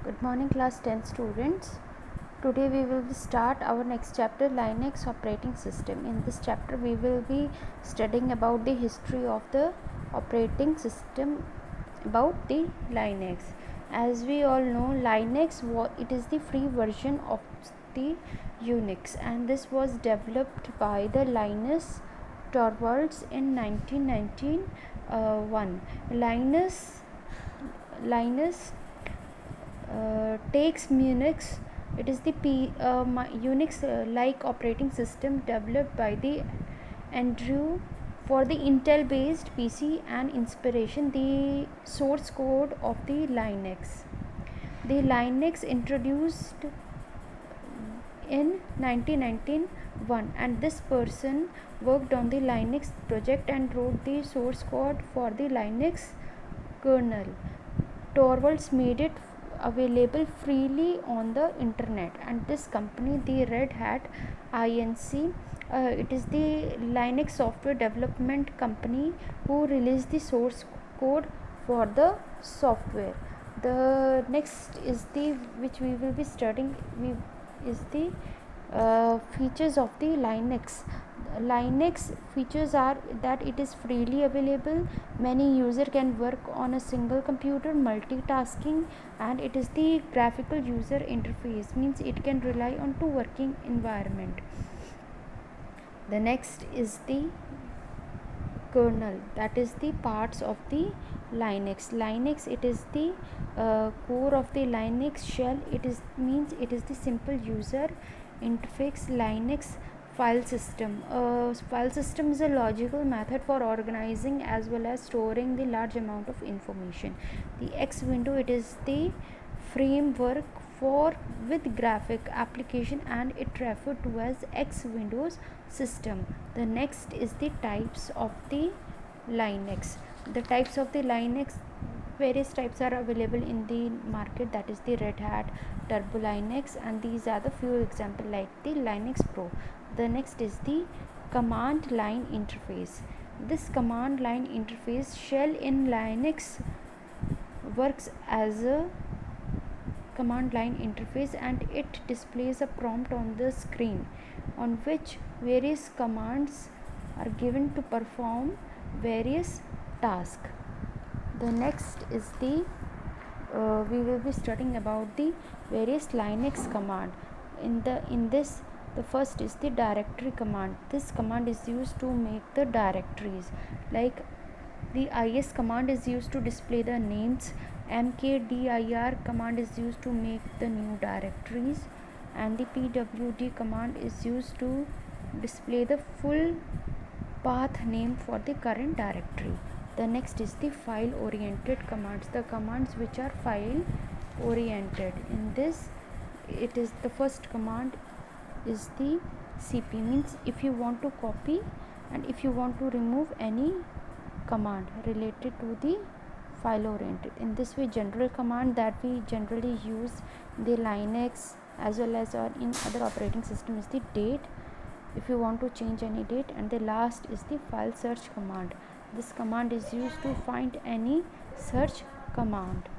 Good morning, class 10 students. Today we will start our next chapter, Linux operating system. In this chapter we will be studying about the history of the operating system, about the Linux. As we all know, Linux it is the free version of the Unix, and this was developed by the Linus Torvalds in 1991. Linus takes Unix. It is the Unix like operating system developed by the Andrew for the Intel based PC and inspiration the source code of the Linux. The Linux introduced in 1991, and this person worked on the Linux project and wrote the source code for the Linux kernel. Torvalds made it available freely on the internet, and this company, the Red Hat Inc., it is the Linux software development company who released the source code for the software. The next is the which we will be studying is the features of the Linux features are that it is freely available. Many user can work on a single computer, multitasking, and it is the graphical user interface, means it can rely on two working environment. The next is the kernel, that is the parts of the Linux. It is the core of the Linux shell. It is the simple user interface. Linux file system. File system is a logical method for organizing as well as storing the large amount of information. The X window, it is the framework for with graphic application, and it referred to as X Windows system. The next is the types of the Linux. The types of the Linux, various types are available in the market, that is the Red Hat, Turbo Linux, and these are the few example like the Linux Pro. The next is the command line interface. This command line interface shell in Linux works as a command line interface, and it displays a prompt on the screen on which various commands are given to perform various tasks. The next is the we will be studying about the various Linux command. In this, the first is the directory command. This command is used to make the directories. Like the is command is used to display the names. Mkdir command is used to make the new directories, and the pwd command is used to display the full path name for the current directory. The next is the file oriented commands, the commands which are file oriented. In this, it is the first command is the cp, means if you want to copy and if you want to remove any command related to the file oriented. In this way, general command that we generally use in the Linux as well as in other operating system is the date, if you want to change any date, and the last is the file search command. This command is used to find any search command.